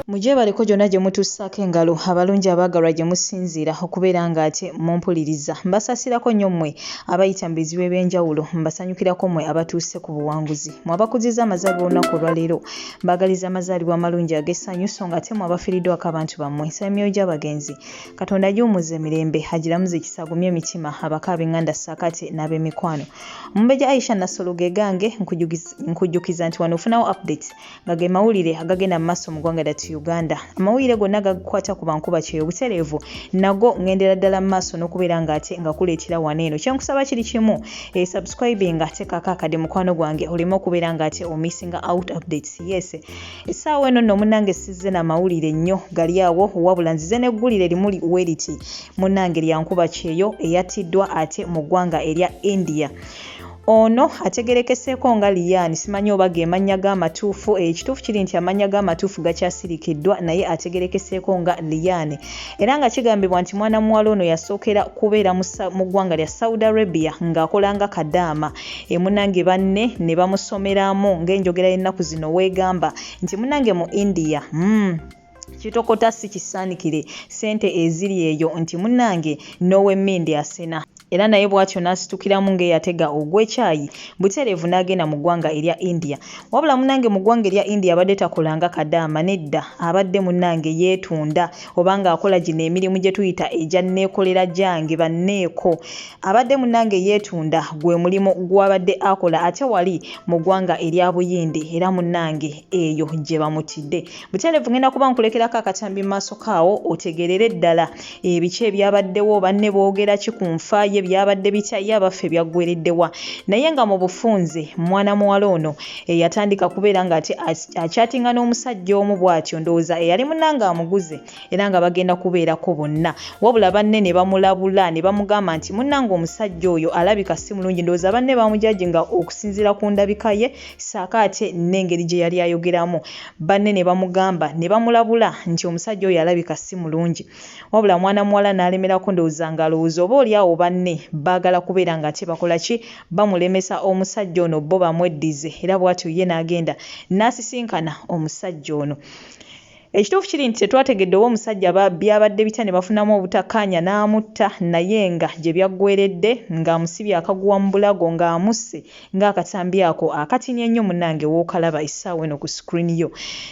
Muje baliko jonna gye mutussako engalo abalungi abaagalwa gye musinziira okubeera nga ate mumpuliriza. Mbasasirako nnyo mmwe abayita mu bizibu eby'enjawulo, mbasanyukirako mmwe abatuuse ku buwanguzi. Mmwe abakuziza amazaalibwa olunaku olwaleero, mbagaliza amazaalibwa amalungi ag'essanyu so nga ate mmwe abafiiriddwako abantu bammwe. Nsaba emyoyo gy'abagenzi Katonda agiwummuza emirembe, agiramuze ekisa, agumye emitima abaka ab'enganda ssaakate n'ab'emikwano. Omumbejja Aisha Nasologe gange nkujjukiza nti wano ofunawo updates nga ge mawulire agagenda mu maaso mu ggwanga lyattu Uganda. Amawulire gonna gakwata ku bankuba kyeyo butereevu nago ngendera ddala mu maaso n'okubeera ng'ate nga kuleetera wano eno. Kyenkusaba kiri kimu, subscribing ate kaakakadde mukwano gwange oleme okubeera ng'ate missing out updates. Yes, essaawa eno nno munnange sizze na mawulire nnyo gali awo, wabula nzize n'eggulire limuli weriti munnange lya nkuba kyeyo eyattiddwa ate mu ggwanga erya India. Ono ategerekeseeko nga Liyani, simanyi oba ge mannya g'amatuufu. Ekituufu kiri nti amannya g'amatuufu gakyasirikiddwa naye ategerekeseeko nga Liyani, era nga kigambibwa nti mwana muwala ono yasookera kubeera mu ggwanga lya Saudi Arabia ng'akola nga Kadaama. Munnange banne ne bamusomeramu ng'enjogera y'ennaku zino weegamba nti munnange mu India kitokota si kisaanikire ssente eziri eyo nti munnange n'ow'emmindi asena. Era naye bw'atyo n'asitukiramu ng'eyatega ogw'ekyayi butereevu n'agenda mu ggwanga erya India. Wabula munnange mu ggwanga erya India abadde takolanga Kadaama, nedda abadde munnange yeetunda oba ng'akola gino emirimu gye tuyita egya nneekolera gyange banneeko. Abadde munnange yeetunda gwe mulimu gw'abadde akola ate wali mu ggwanga erya Buyindi, era munnange eyo gye bamutidde. Butereevu ngenda kuba nkulekerako akatambi mu maaso kaawo otegerere ddala ebiki ebyabaddewo, banne boogera ki ku nfa ye, byabadde bitya, ye abaffe byaggwereddewa. Naye nga mu bufunze mwana muwala ono yatandika kubeera ng'ate akyatinga n'omusajja omu bw'atyo, ndowooza eyali munnange amuguze era nga bagenda kubeerako bonna. Wabula banne ne bamulabula ne bamugamba nti munnange omusajja oyo alabika si mulungi. Ndowooza banne bamujajinga okusinziira ku ndabika ye ssaaka ate n'engeri gye yali ayogeramu. Banne ne bamugamba ne bamulabula nti omusajja oyo alabika si mulungi. Wabula mwana muwala n'alemerako, ndowooza ng'alowooza oba oliawo banne baagala kubeera nga ate bakola ki, bamulemesa omusajja ono bo bamweddize, era bw'atyo ye n'agenda n'asisinkana omusajja ono. Ekituufu kiri nti tetwategedde oba omusajja byabadde bitya ne bafunamu obutakkaanya n'amutta, naye nga gye byaggweredde ng'amusibye akaguwa mu bulago ng'amusse ng'akatambi ako akatinya ennyo munnange w'okalaba essaawa eno ku screen yo.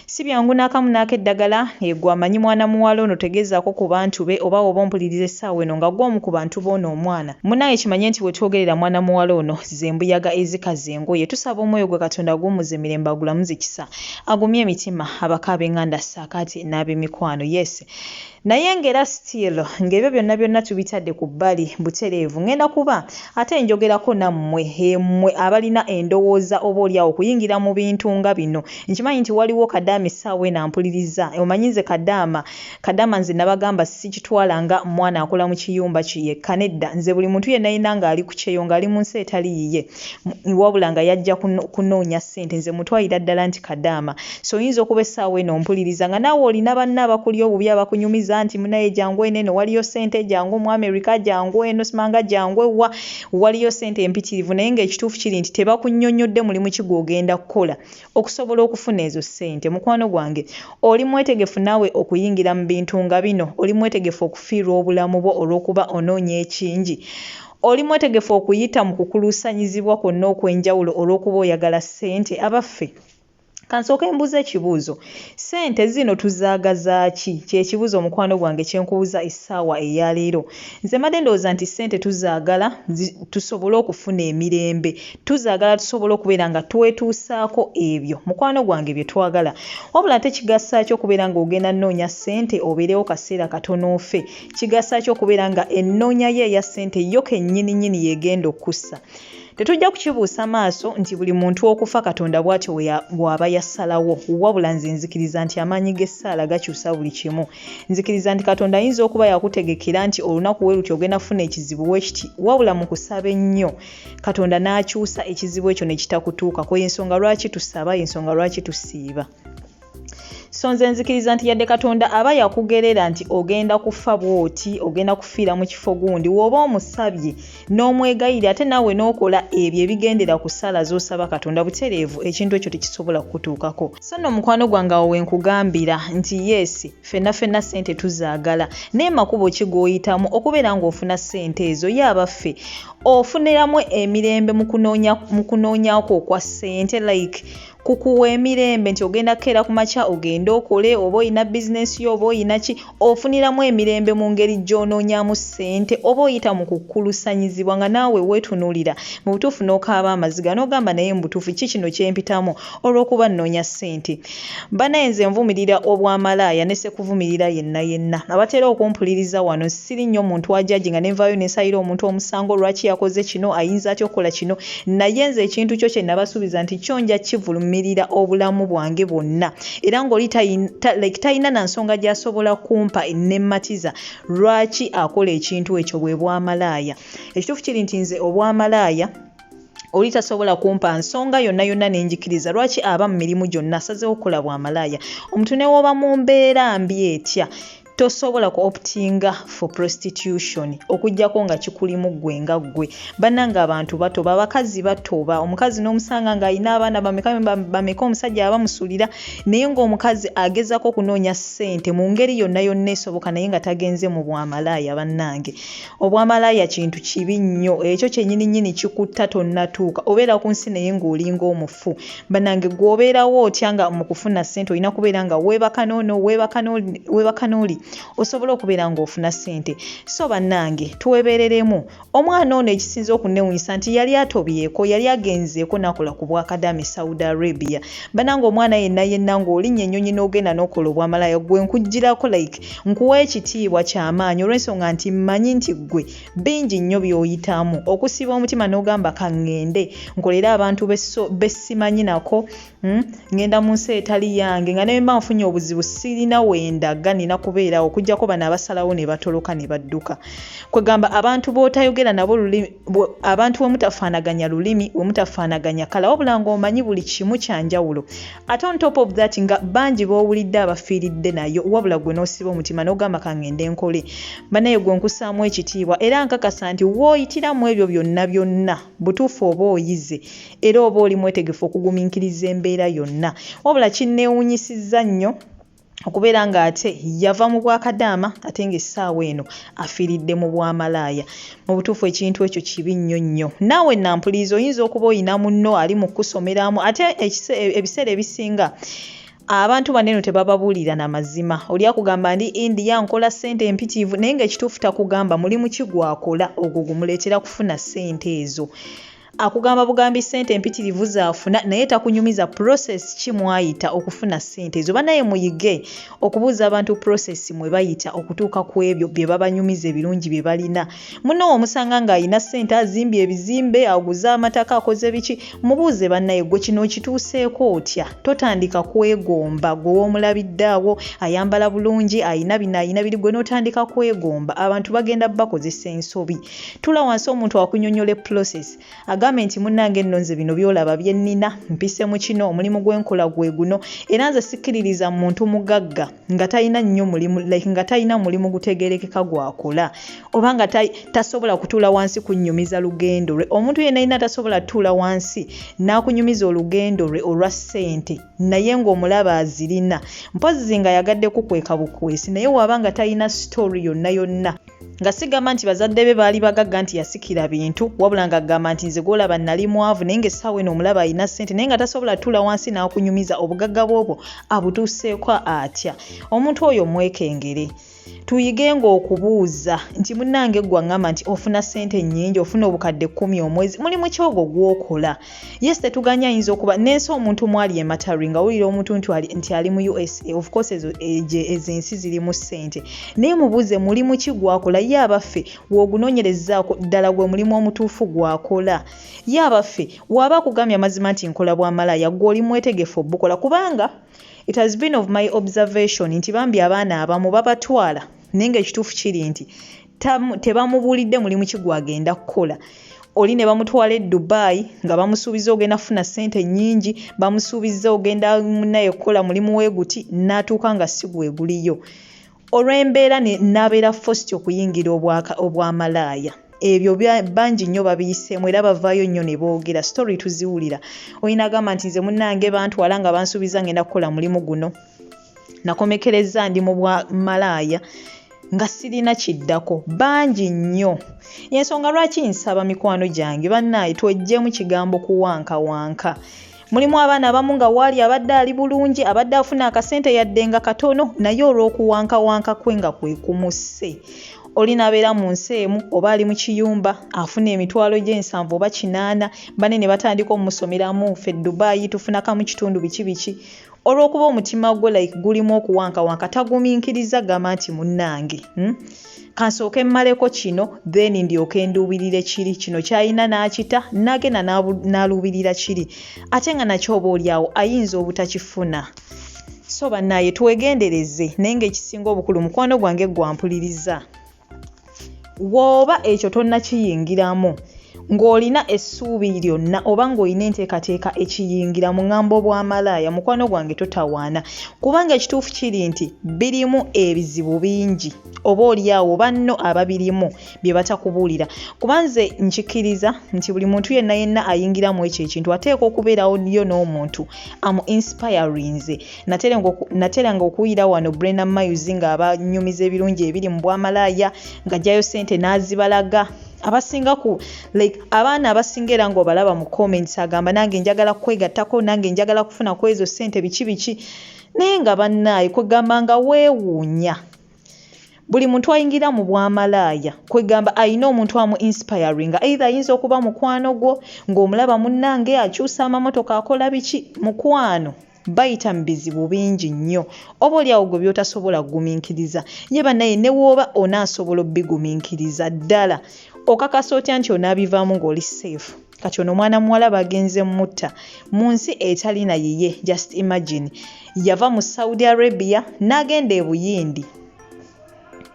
Si byangu n'akamu n'akeddagala gwe amanyi mwana muwala ono, tegeezaako ku bantu be oba oba ompuliriza essaawa eno nga gw'omu ku bantu b'ono omwana. Munnange kimanye nti we twogerera mwana muwala ono ze mbuyaga ezikaze engoye. Tusaba omwoyo gwe Katonda agummuze emirembe, agulamuze ekisa, agumye emitima abaka ab'enganda ssaakate n'ab'emikwano. Yes, naye ng'era still ng'ebyo byonna tubitadde ku bbali butereevu, ngenda kuba ate njogerako nammwe mmwe abalina endowooza oba oliawo okuyingira mu bintu nga bino. Nkimanyi nti waliwo Kadaama essaawa eno ampuliriza. Omanyi nze Kadaama nze nabagamba sikitwala nga mwana akola mu kiyumba yekka, nedda nze buli muntu yenna yina ng'ali ku kyeyo ng'ali mu nsi etali yiye, wabula nga yajja kunoonya ssente, nze mutwalira ddala nti Kadaama. So oyinza okuba essaawa eno ompuliriza nga naawe olina banne abakuli obubi abakunyumiza nti munaye jangu eno waliyo ssente, jangu mu America, jangu eno simanga, jangu waliyo ssente empitirivu, naye ng'ekituufu kiri nti tebakunnyonnyodde mulimu ki gw'ogenda kukola okusobola okufuna ezo ssente. Mukwano gwange, oli mwetegefu naawe okuyingira mu bintu nga bino? Oli mwetegefu okufiirwa obulamu bwo olw'okuba onoonya ekingi? Oli mwetegefu okuyita mu kukuluusanyizibwa kwonna okw'enjawulo olw'okuba oyagala ssente? Abaffe kansooka mbuuza ekibuuzo, ssente zino tuzaagaza ki? Kyekibuuzo mukwano gwange kyenkubuuza essaawa eyaleero. Nze mbadde ndowooza nti ssente tuzaagala tusobole okufuna emirembe, tuzaagala tusobole okubeera nga twetuusaako ebyo mukwano gwange bye twagala. Wabula ate kigasa ki okubeera ng'ogenda nnoonya ssente obeerewo kaseera katono ofe? Kigasa ki okubeera nga ennoonya ye eya ssente yo kennyini yeegenda okussa? Tetujja kukibuusa maaso nti buli muntu okufa Katonda bw'atyo bw'aba yassalawo, wabula nze nzikiriza nti amaanyi g'essaala gakyusa buli kimu. Nzikiriza nti Katonda ayinza okuba yakutegekera nti olunaku we luti ogenda kufuna ekizibu wekiti, wabula mu kusaba ennyo Katonda n'akyusa ekizibu ekyo ne kitakutuukako. Y'ensonga lwaki tusaba, y'ensonga lwaki tusiiba. so nze nzikiriza nti yadde Katonda aba yakugerera nti ogenda kufa bwoti ogenda kufiira mu kifo gundi woba omusabye n'omwegayirira ate naawe n'okola ebyo ebigendera ku ssala z'osaba Katonda butereevu ekintu ekyo tekisobola kukutuukako. So nno mukwano gwange awo wenkugambira nti yes ffenna ssente tuzaagala naye makubo ki g'oyitamu okubeera ng'ofuna ssente ezo yaabaffe ofuniramu emirembe mu kunoonyaako okwa ssente like kukuwa emirembe nti ogenda kera ku makya ogenda okole oba oyina bizinesi yo oba oyina ki ofuniramu emirembe mu ngeri gy'onoonyaamu ssente oba oyita mu kukulusanyizibwa nga naawe weetunuulira mu butuufu n'okaaba amaziga n'ogamba naye mu butuufu ki kino kyempitamu olw'okuba nnoonya ssente. Banaye nze nvumirira obwamalaaya ne sekuvumirira yenna abatera okumpuliriza wano siri nnyo muntu ajaji nga nenvaayo nensayira omuntu omusango lwaki yakoze kino ayinza atya okukola kino naye nze ekintu kyo kye nabasuubiza nti kyo nja kivulumirira obulamu bwange bwonna era ng'oli talina na nsonga gy'asobola kumpa ennemmatiza lwaki akola ekintu ekyo bwe bwamalaaya. Ekituufu kiri nti nze obwamalaaya oli tasobola kumpa nsonga yonna n'enjikiriza lwaki aba mu mirimu gyonna asazeewo okukola bwamalaaya. Omuntu ne w'oba mu mbeera mbi etya tosobola ku optinga for prostitution okujjako nga kikulimu ggwe nga ggwe. Bannanga abantu batoba abakazi batoba omukazi n'omusanga ng'alina abaana bameka omusajja abamusulira naye ng'omukazi agezako okunoonya ssente mu ngeri yonna esoboka naye nga tagenze mu bwamalaaya. Bannange obwamalaaya kintu kibi nnyo ekyo kyennyini kikutta tonnatuuka obeera ku nsi naye ng'olinga omufu. Bannange gw'obeerawo otya nga mu kufuna ssente olina kubeera nga weebaka n'oli osobola okubeera ng'ofuna ssente. So bannange twebereremu. Omwana ono ekisinza okunnewunyisa nti yali atobyeko yali agenzeeko n'akola ku bwakadaama Saudi Arabia. Bannange omwana yenna ng'olinnya ennyonyi n'ogenda n'okola obwamalaaya gwe nkugirako like nkuwa ekitiibwa ky'amaanyi olw'ensonga nti mmanyi nti ggwe bingi nnyo by'oyitamu okusiba omutima n'ogamba kaŋŋende nkolera abantu bessimanyi nako ngenda mu nsi etali yange nga ne mba nfunye obuzibu sirina wendaga nina kubeera okujjako bano abasalawo ne batoloka ne badduka. Kwegamba abantu b'otayogera nabo abantu bwe mutafaanaganya lulimi bwe mutafaanaganya kala wabula ng'omanyi buli kimu kya njawulo. Ate on top of that nga bangi b'owulidde abafiiridde nayo wabula gwe n'osiba omutima n'ogamba kaŋŋende nkole. Banaye gwe nkusaamu ekitiibwa era nkakasa nti w'oyitiramu ebyo byonna butuufu oba oyize era oba oli mwetegefu okugumiikiriza embeera yonna. Wabula kinneewunyisizza nnyo okubeera ng'ate yava mu bwakadaama ate ng'essaawa eno afiiridde mu bwamalaaya. Mu butuufu ekintu ekyo kibi nnyo. Naawe nampuliriza oyinza okuba oyina munno ali mu kusomeramu ate ebiseera ebisinga abantu banene tebababuulira na mazima. Oli akugamba ndi India nkola ssente empitiivu naye ng'ekituufu takugamba mulimu ki gwakola ogwo gumuleetera kufuna ssente ezo. Akugamba bugambi ssente empitirivu zaafuna naye takunyumiza process ki mwayita okufuna ssente ezo. Banaye muyige okubuuza abantu process mwe bayita okutuuka ku ebyo bye babanyumiza ebirungi bye balina. Muno omusanga ng'alina ssente azimbye ebizimbe aguze amataka akoze biki mubuuze bannaye gwe kino kituuseeko otya. Totandika kwegomba gwe w'omulabidde awo ayambala bulungi ayina biri gwe n'otandika kwegomba abantu bagenda bakozesa ensobi. Tula wansi omuntu akunnyonnyola process agambe nti munnange nno nze bino byolaba bye nnina mpise mu kino omulimu gwenkola gwe guno era nze sikkiririza muntu mugagga nga talina nnyo mulimu nga talina mulimu gutegerekeka gwakola oba nga tasobola kutuula wansi kunnyumiza lugendo lwe. Omuntu yenna alina tasobola tutuula wansi n'akunyumiza olugendo lwe olwa ssente naye ng'omulaba azirina mpozi nga yagadde kukweka bukwesi naye waba nga talina story yonna nga sigamba nti bazadde be baali bagagga nti yasikira bintu wabula nga agamba nti nze gwolaba nali mwavu naye ng'essaawa eno omulaba alina ssente naye nga tasobola tuula wansi n'akunyumiza obugagga bwobwo abutuuseeko atya. Omuntu oyo mwekengere. Tuyigenga okubuuza nti munnange gwe ngamba nti ofuna ssente nnyingi ofuna obukadde 10 omwezi mulimu ki ogwo gw'okola. Yes tetuganya ayinza okuba nensi omuntu mwali ematari nga wulira omuntu nti ali mu USA of course ezo ensi zirimu ssente naye mubuuze mulimu ki gwakola ye abaffe w'ogunoonyerezaako ddala gwe mulimu omutuufu gwakola. Ye abaffe waba akugambye amazima nti nkola bwamalaaya gwe oli mwetegefu obukola kubanga it has been of my observation nti bambi abaana abamu babatwala naye ng'ekituufu kiri nti tebamubuulidde mulimu ki gwagenda kukola. oli ne bamutwala e Dubai nga bamusuubiza ogenda kufuna ssente nnyingi, bamusuubiza ogenda naye kukola mulimu weeguti, n'atuuka nga si gweguliyo. Olw'embeera n'abeera forced okuyingira obwamalaaya. Ebyo bangi nnyo babiyiseemu era bavaayo nnyo ne boogera, story tuziwulira. Olina agamba nti nze munnange bantwala nga bansuubiza ngenda kukola mulimu guno, nakomekereza ndi mu bwamalaaya nga sirina kiddako. Bangi nnyo. Y'ensonga lwaki nsaba mikwano gyange bannaaye tweggyemu kigambo kuwankawanka. Mulimu abaana abamu nga waali abadde ali bulungi, abadde afuna akasente yadde nga katono, naye olw'okuwankawanka kwe nga kwe kumusse. Oli n'abeera mu nsi emu oba ali mu kiyumba afuna emitwalo gy'ensanvu oba 8, bane ne batandika omusomeramu, ffe Dubai tufunaka mu kitundu biki. Olw'okuba omutima gwe like gulimu okuwankawanka tagumiikiriza gamba nti munnange. Kansooke mmaleko kino then ndyoke nduubirire kiri, kino kyalina n'akita n'agenda n'aluubirira kiri, ate nga nakyo oba oliawo ayinza obutakifuna. So bannaaye twegendereze, naye ng'ekisinga obukulu mukwano gwange gwampuliriza. W'oba ekyo tonnakiyingiramu ng'olina essuubi lyonna oba ng'olina enteekateeka ekiyingira mu ŋŋambo bw'amalaaya, mukwano gwange totawaana, kubanga ekituufu kiri nti birimu ebizibu bingi oba oliawo banno ababirimu bye batakubuulira. Kuba nze nkikiriza nti buli muntu yenna ayingiramu ekyo ekintu ateeka okubeerawo yo n'omuntu amu inspirinze. Nateranga okuwulira wano Brenda Mayuzi ng'abanyumiza ebirungi ebiri mu bwamalaaya ng'ajjayo ssente n'azibalaga. Abasinga ku like abaana abasinga era ng'obalaba mu comments agamba nange njagala kwegattako, nange njagala kufuna ku ezo ssente biki. Naye nga bannaaye kwegamba nga weewuunya. Buli muntu ayingira mu bwamalaaya kwegamba ayina omuntu amu inspiringa, either ayinza okuba mukwano gwo ng'omulaba munnange akyusa amamotoka akola biki. Mukwano bayita mu bizibu bingi nnyo, oba oliawo gwe by'otasobola kugumiikiriza. Ye bannaye ne w'oba onaasobola obbigumiikiriza ddala okakasa otya nti onaabivaamu ng'oli safe. Kati ono omwana muwala bagenze mutta mu nsi etali na yiye. Just imagine yava mu Saudi Arabia n'agenda e Buyindi,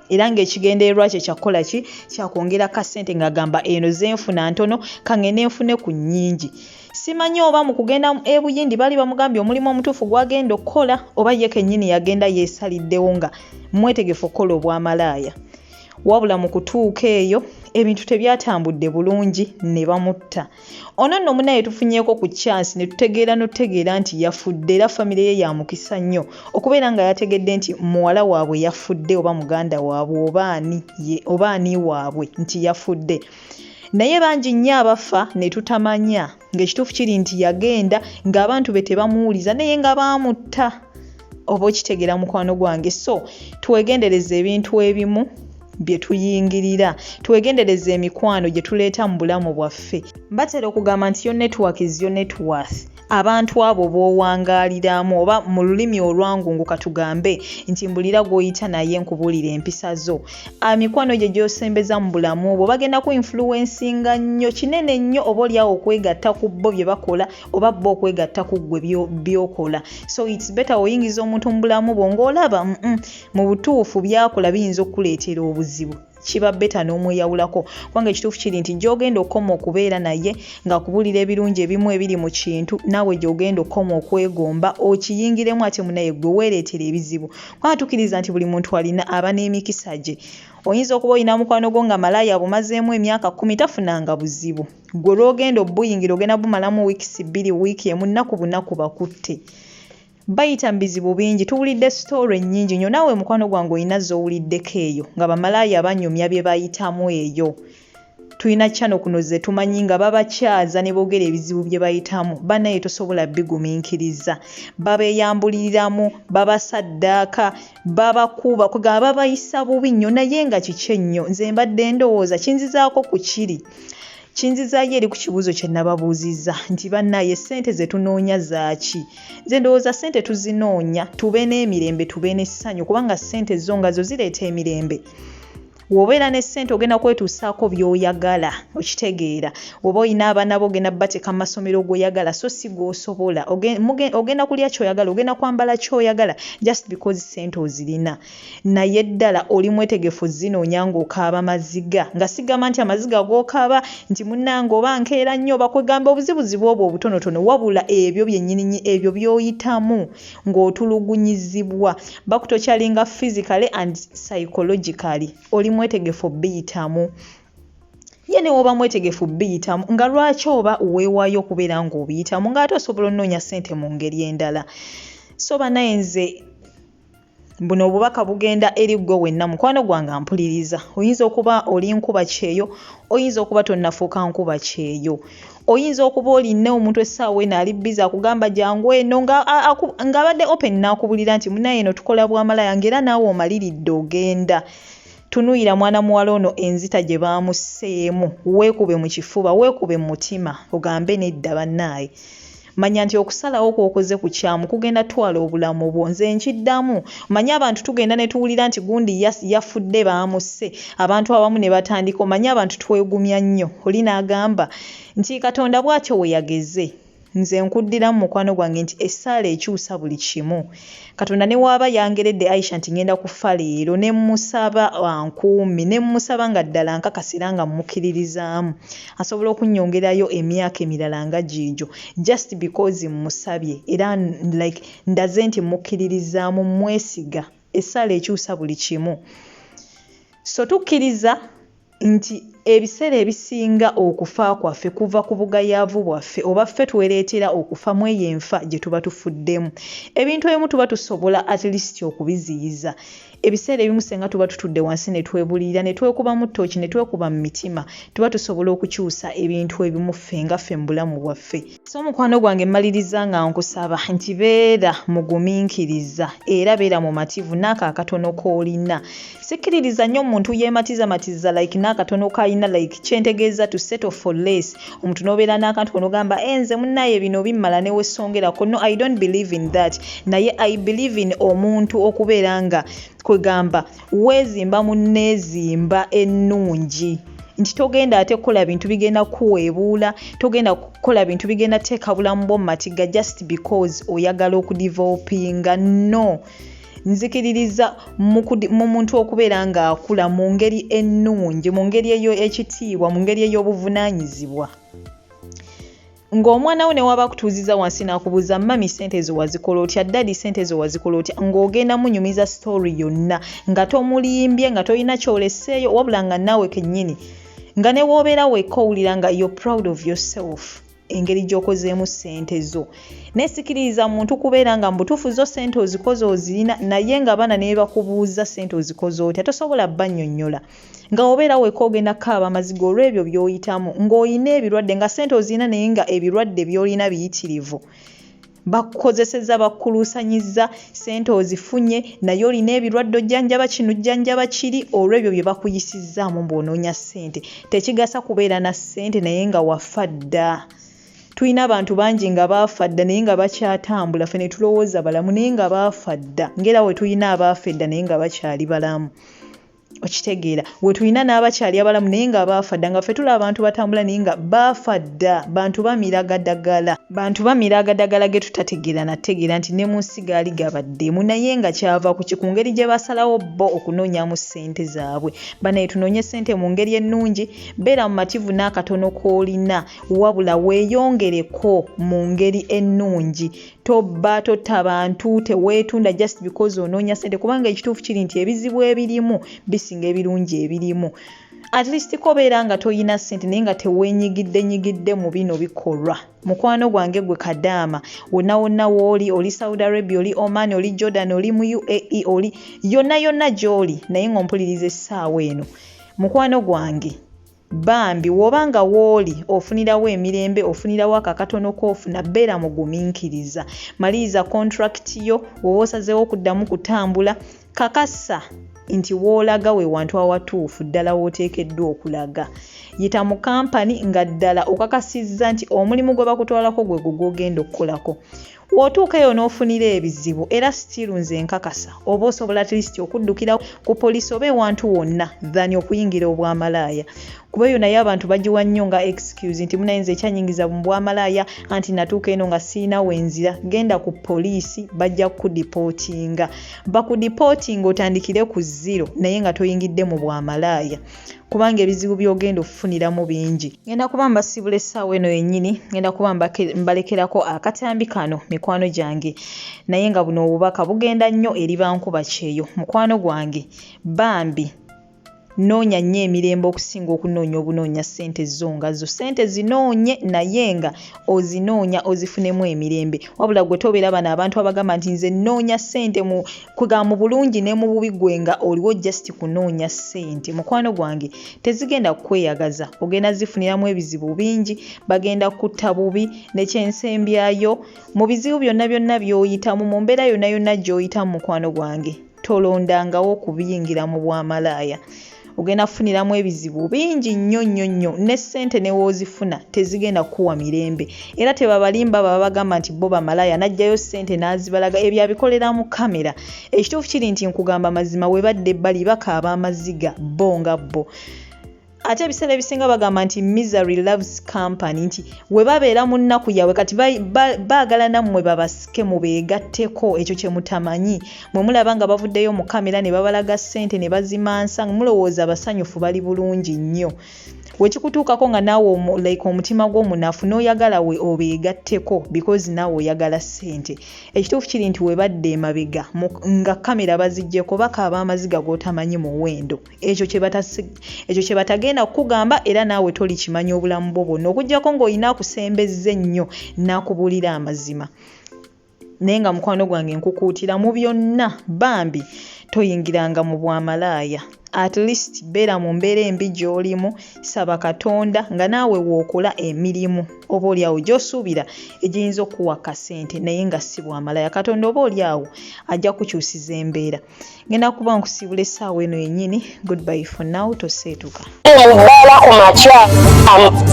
era ng'ekigendererwa kye kyakukola ki kyakwongera kasente ng'agamba eno zenfuna ntono kangende nfune ku nnyingi. Simanyi oba mu kugenda e Buyindi bali bamugambye omulimu omutuufu gwagenda okukola oba ye kennyini yagenda yeesaliddewo nga mwetegefu okukola obwamalaaya. Wabula mu kutuuka eyo ebintu tebyatambudde bulungi ne bamutta. Ono nno munaye tufunyeeko ku chance ne tutegeera nti yafudde, era famire ye ya mukisa nnyo okubeera nga yategedde nti muwala waabwe yafudde oba muganda waabwe oba ani waabwe nti yafudde. Naye bangi nnyo abafa ne tutamanya, ng'ekituufu kiri nti yagenda ng'abantu be tebamuwuliza naye nga baamutta. Oba okitegeera mukwano gwange. So twegendereze ebintu ebimu bye tuyingirira, twegendereze emikwano gye tuleeta mu bulamu bwaffe. Mbatera okugamba nti yo network is your net worth. Abantu abo b'owangaaliramu oba mu lulimi olwangu katugambe nti mbulira gw'oyita naye nkubuulira empisa zo. Mikwano gye gy'osembeza mu bulamu obwo bagenda ku influencinga nnyo kinene nnyo oba oliawo okwegatta ku bo bye bakola oba bo okwegatta ku ggwe by'okola. So it's better oyingiza omuntu mu bulamu bwo ng'olaba mu butuufu byakola biyinza okukuleetera obuzibu. Kiba beta n'omweyawulako kubanga ekituufu kiri nti gy'ogenda okukoma okubeera naye ng'akubuulira ebirungi ebimu ebiri mu kintu, naawe gy'ogenda okukoma okwegomba okiyingiremu ate munaye gwe weereetera ebizibu. Kubanga tukiriza nti buli muntu aba n'emikisa gye. Oyinza okuba olina mukwano gwo nga malaaya bumazeemu emyaka 10 tafunanga buzibu. Gwe lw'ogenda obbuyingira ogenda bumalamu wiiki 2 wiiki emu nnaku bunaku bakutte. Bayita mbizibu bingi, tuwulidde story nnyingi nnyo. Naawe mukwano gwange olina z'owuliddeko eyo nga bamalaaya banyumya bye bayitamu eyo. Tulina channel kuno ze tumanyi nga babakyaza ne boogera ebizibu bye bayitamu. Bannaye tosobola bigumiikiriza. Babeeyambuliramu, babasaddaaka, babakuba kugamba babayisa bubi nnyo naye nga kiki ennyo. Nze mbadde ndowooza kinzizaako ku kiri. Kinzizaayo eri ku kibuuzo kye nababuuzizza nti bannaye ssente ze tunoonya zaaki. Nze ndowooza ssente tuzinoonya tube n'emirembe tube n'essanyu kubanga ssente zo nga zo zireeta emirembe. wobeera ne ssente ogenda kwetuusaako by'oyagala okitegeera oba olina abaana bo ogenda bateeka mu masomero g'oyagala so si gw'osobola ogenda kulya ky'oyagala ogenda kwambala ky'oyagala just because ssente ozirina naye ddala oli mwetegefu zinoonya ng'okaaba maziga nga sigamba nti amaziga g'okaaba nti munnange oba nkeera nnyo bakwegamba obuzibuzibu obwo obutonotono wabula ebyo byennyini ebyo by'oyitamu ng'otulugunyizibwa bakutokyalinga physically and psychologically oli mwetegefu biyitamu ye ne woba mwetegefu biyitamu nga lwaki oba weewaayo okubeera ng'obiyitamu ng'ate osobola onnoonya ssente mu ngeri endala so banaye nze buno obubaka bugenda eri gwe wenna mukwano gwange mpuliriza oyinza okuba oli nkuba kyeyo oyinza okuba tonnafuuka nkuba kyeyo oyinza okuba olina omuntu essaawa eno ali biza akugamba jangu eno nga abadde open n'akubulira nti munaye eno tukola bwamalaya ng'era naawe omaliridde ogenda tunuuyira mwana muwala ono enzita gye baamusseemu weekube mu kifuba weekube mu mutima ogambe nedda bannaaye manya nti okusalawo kw'okoze ku kyamu kugenda twala obulamu bwo nze nkiddamu manya abantu tugenda ne tuwulira nti gundi yafudde baamusse abantu abamu ne batandika manya abantu twegumya nnyo oli n'agamba nti katonda bw'atyo we yageze nze nkuddiramu mukwano gwange nti essaala ekyusa buli kimu katonda ne waaba yangeredde Aisha nti ngenda kufa leero ne musaba ankuumi ne musaba nga ddala nkakasira nga mmukkiririzaamu asobola okunnyongerayo emyaka emirala nga giijo just because musabye era like ndaze nti mmukkiririzaamu mwesiga essaala ekyusa buli kimu so tukkiriza nti ebiseera ebisinga okufa kwaffe kuva ku bugayaavu bwaffe oba ffe twereetera okufa mu eyo enfa gye tuba tufuddemu ebintu ebimu tuba tusobola at least okubiziyiza ebiseera ebimu senga tuba tutudde wansi ne twebulira ne twekuba mu ttooki ne twekuba mu mitima tuba tusobola okukyusa ebintu ebimu ffe nga ffe mu bulamu bwaffe so mukwano gwange mmaliriza nga nkusaba nti beera mugumiikiriza era beera mumativu n'akaakatono k'olina sikkiririza nnyo omuntu yeematizamatiza like n'akatono k'alina like kyentegeeza to settle for less omuntu n'obeera n'akantu konogamba enze munnaye bino bimmala ne wessongerako no I don't believe in that naye I believe in omuntu okubeera nga kwegamba weezimba munneezimba ennungi nti togenda ate kukola bintu bigenda kuweebuula togenda kukola bintu bigenda teeka bulamu bwo mu matiga just because oyagala okudevelopinga no nzikiririza mu muntu okubeera ng'akula mu ngeri ennungi mu ngeri eyo ekitiibwa mu ngeri ey'obuvunaanyizibwa ng'omwana wo ne waba kutuuziza wansi n'akubuuza mami ssente zo wazikola otya daddy ssente zo wazikola otya ng'ogenda munyumiza story yonna nga tomulimbye nga tolina kyoleseeyo wabula nga naawe kennyini nga ne woobeera wekka owulira nga you're proud of yourself engeri gy'okozeemu ssente zo nesikiriza muntu kubeera nga mbutuufu zo ssente ozikoze ozirina naye nga abaana ne bakubuuza ssente ozikoze otya tosobola bannyonnyola nga obeera wekka ogenda kaaba amaziga olw'ebyo by'oyitamu ng'olina ebirwadde nga ssente ozirina naye nga ebirwadde by'olina biyitirivu bakukozeseza bakuluusanyiza ssente ozifunye naye olina ebirwadde ojjanjaba kino ojjanjaba kiri olw'ebyo bye bakuyisizzaamu mbw'onoonya ssente tekigasa kubeera na ssente naye nga wafa dda tulina abantu bangi nga baafa dda naye nga bakyatambula ffe ne tulowooza balamu naye nga baafa dda ngera we tulina abaafa edda naye nga bakyali balamu okitegeera we tulina n'abakyali abalamu naye nga baafa dda nga ffe tula abantu batambula naye nga baafa dda bantu bamiragadagala ge tutategeera nategeera nti ne mu nsi gaali gabaddemu naye nga kyava ku ngeri gye basalawo bo okunoonyamu ssente zaabwe banaye tunoonye ssente mu ngeri ennungi beera mu mativu n'akatono k'olina wabula weeyongereko mu ngeri ennungi tobba totta bantu teweetunda just because onoonya ssente kubanga ekituufu kiri nti ebizibu ebirimu bisinga ebirungi ebirimu at least kobeera nga toyina ssente naye nga teweenyigidde mu bino bikolwa mukwano gwange gwe Kadaama wonna wooli oli Saudi Arabia oli Oman oli Jordan oli mu UAE oli yonna gy'oli naye ng'ompuliriza essaawa eno mukwano gwange bambi wobanga wooli ofunirawo emirembe ofunirawo akakatono koofuna beera mugumiikiriza maliriza contract yo woba osazeewo okuddamu kutambula kakasa nti woolaga we wantu awatuufu ddala wooteekeddwa okulaga yita mu kampani nga ddala okakasizza nti omulimu gwe bakutwalako gwe gw'ogenda okukolako Wootuukayo n'ofunira ebizibu era still nze nkakasa oba osobola at least okuddukira ku poliisi oba ewantu wonna than okuyingira obwamalaaya. Kuba eyo naye abantu bagiwa nnyo nga excuse nti munayinza ekyanyingiza mu bwamalaaya anti natuuka eno nga siina wenzira. Genda ku poliisi bajja kudipootinga. Bakudipootinga otandikire ku 0 naye nga toyingidde mu bwamalaaya. Kubanga ebizibu by'ogenda okufuniramu bingi. Ngenda kuba mbasibula essaawa eno yennyini, ngenda kuba mbalekerako akatambi kano mikwano gyange. Naye nga buno obubaka bugenda nnyo eri bankuba kyeyo. Mukwano gwange bambi noonya nnyo emirembe okusinga okunoonya obunoonya ssente zo ngazo. Ssente zinoonye naye nga ozinoonya ozifunemu emirembe. Wabula gwe tobeera bano abantu abagamba nti nze nnoonya ssente mu bulungi ne mu bubi gwe nga oliwo just kunoonya ssente. Mukwano gwange tezigenda kukweyagaza. Ogenda zifuniramu ebizibu bingi, bagenda kutta bubi n'ekyensembyayo. Mu bizibu byonna byonna by'oyitamu, mu mbeera yonna yonna gy'oyitamu mukwano gwange, tolondangawo kubiyingira mu bwamalaaya. Ogenda kufuniramu ebizibu bingi nnyo nnyo nnyo, ne ssente ne woozifuna tezigenda kuwa mirembe. Era tebabalimba baba bagamba nti bo bamalaaya n'ajjayo ssente n'azibalaga. Ebyo abikolera mu kamera. Ekituufu kiri nti nkugamba mazima we badde ebbali bakaaba amaziga bo nga bo. Ate ebiseera ebisinga bagamba nti misery loves company, nti we babeera mu nnaku yaabwe kati baagala nammwe babasike mubeegatteko ekyo kye mutamanyi. Mwe mulaba nga bavuddeyo mu kamera ne babalaga ssente ne bazimansa, mulowooza basanyufu bali bulungi nnyo. Wekikutuukako nga naawe like omutima gw'omunafu n'oyagala we obeegatteko because naawe oyagala ssente. Ekituufu kiri nti we badde emabega nga kamera baziggyeko bakaaba amaziga g'otamanyi muwendo. Ekyo kye batagenda kukugamba era naawe tolikimanya obulamu bwo bwonna okuggyako ng'olina akusembezza ennyo n'akubuulira amazima. Naye nga mukwano gwange nkukuutira mu byonna bambi toyingiranga mu bwamalaaya. At least beera mu mbeera embi gy'olimu, saba Katonda nga naawe wookola emirimu oba oliawo gy'osuubira egiyinza okuwa kasente naye nga si bwamalaaya. Katonda oba oliawo ajja kukyusiza embeera. Ngenda kuba nkusiibula essaawa eno yennyini. Goodbye for now, toseetuka. Mubbaala ku makya,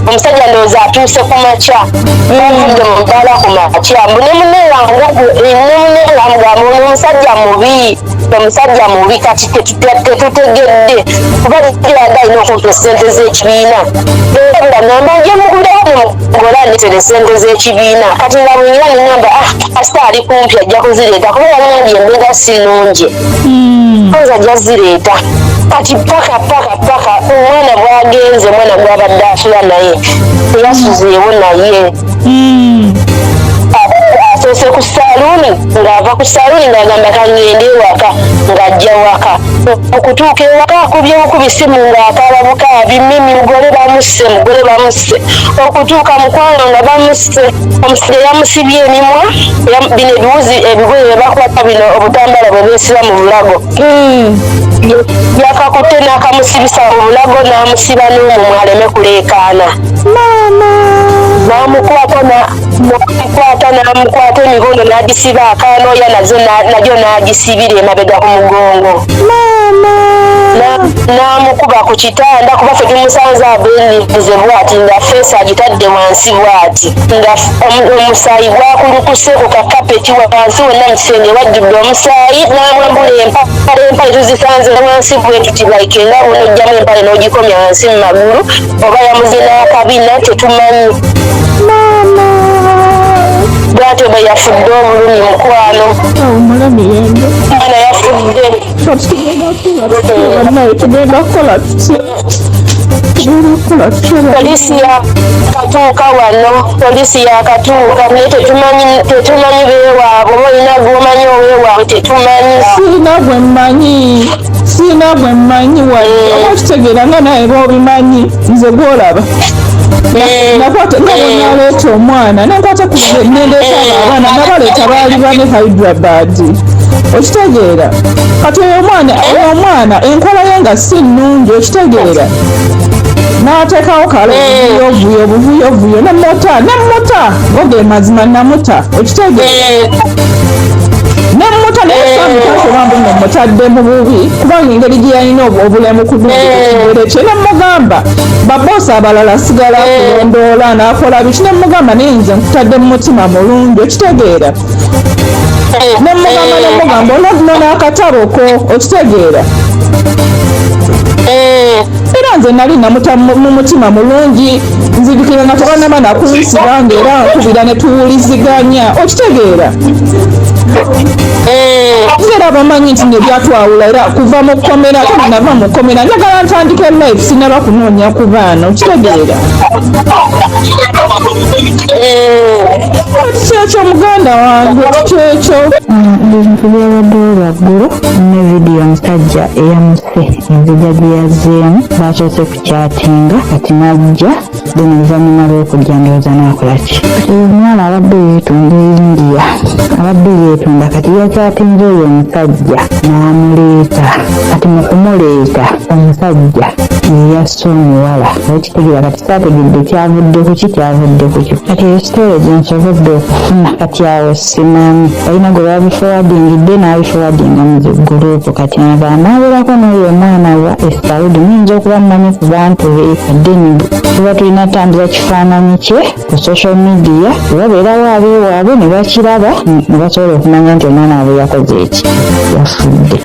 omusajja ndowooza atuuse ku makya, bavudde mu bbaala ku makya, ne munneewangamugamba omusajja mubi kati tetutegedde kuba liraga alina okumpa essente z'ekibiina era ngamba nje mugulewo mugola ndetere essente z'ekibiina kati nga bwenyira nengamba kasita ali kumpi ajja kuzireeta kuba yangambye embeera si nnungi oza ajja zireeta kati paka omwana bwagenze omwana gwabadde asula naye teyasuzeewo naye asoose ku saaluuni ng'ava ku saaluuni ng'agamba kangende ewaka ng'ajja waka okutuuka ewaka akubye bukubi simu ng'akaaba bukaabi mimi mugole bamusse okutuuka mukwano nga bamusse omusajja yamusibye emimwa bino ebiwuzi ebigoye bye bakwata bino obutambala bwe beesiba mu bulago yakakutte n'akamusibisa mu bulago n'amusiba n'omumwa aleme kuleekaana n'amukwata emigondo n'agisiba akaanooya nagyo n'agisibira emabega ku mugongo n'amukuba ku kitanda kuba ffe tumusanze abeenize bw'ati nga feesi agitadde wansi bw'ati nga omusaayi gwakulukuse ku kakapeti wansi wonna mu kisenge wajjudde omusaayi n'amwambula empale tuzisanze wansi bwe tuti like nga bunojjamu empale n'ogikomya wansi mu magulu oba yamuze n'akabina tetumanyi bwatyo bwe yafudde obulumi mukwano mwana yafudde polisi yakatuuka wano naye tetumanyi beewaabwe oba olina gwomanyi oweewaabwe tetumanyi siina gwe mmanyi wano oba kitegeera nga naye b'obimanyi nze gwolaba nakwata nga bwenyaleeta omwana nenkwata nendeeta abaana nabaleeta baali bane Hyderabad okitegeera kati oyo omwana enkola ye nga si nnungi okitegeera n'ateekawo kale obuvuyo nemuta goge mazima namuta okitegeera nemuta naye samukase bambu bamutadde mu bubi kubanga engeri gye yalina obulemu kudukibere kye nemugamba baboosi abalala sigala kulondoola n'akola biki nemugamba naye nze nkutadde mu mutima mulungi okitegeera nemugamba olwadino n'akatabo ko okitegeera era nze nali namuta mu mutima mulungi nzijukira nga tebanaba nakunsiba ngaera nkubira ne tuwuliziganya okitegeera era bamanyi nti nebyatwawula era kuva mu kkomera ate nenava mu kkomera njagala ntandika life sinaba kunoonya ku baana okitegeera kyekyo muganda wange kyekyo ebintu byabaddewo lwaggulu ne vidiyo omusajja eyamusse enzija gye yazzeemu bakyose kukyatinga kati najja denezanyuma lwokujja ndowooza nakolaki omuwala abadde yeetunda India abadde yeetunda kati yakyatinze oyo omusajja n'amuleeta kati mu kumuleeta omusajja yeyasse omuwala okitegeera kati saategedde kyavudde kuki kati eyo sitole gye nsobodde okufuna kati awo simanyi balina gwe babifowadingidde n'abifowadinga mu ziguruupu kati naabeerako n'oyo omwana wa Saudi muyinza okuba mmanyi ku bantu be addeni tuba tulina tambuza kifaananyi kye ku social media babeerawo abeewaabwe ne bakiraba ne basobola okumanya nti omwana waabwe yakoze eki yafudde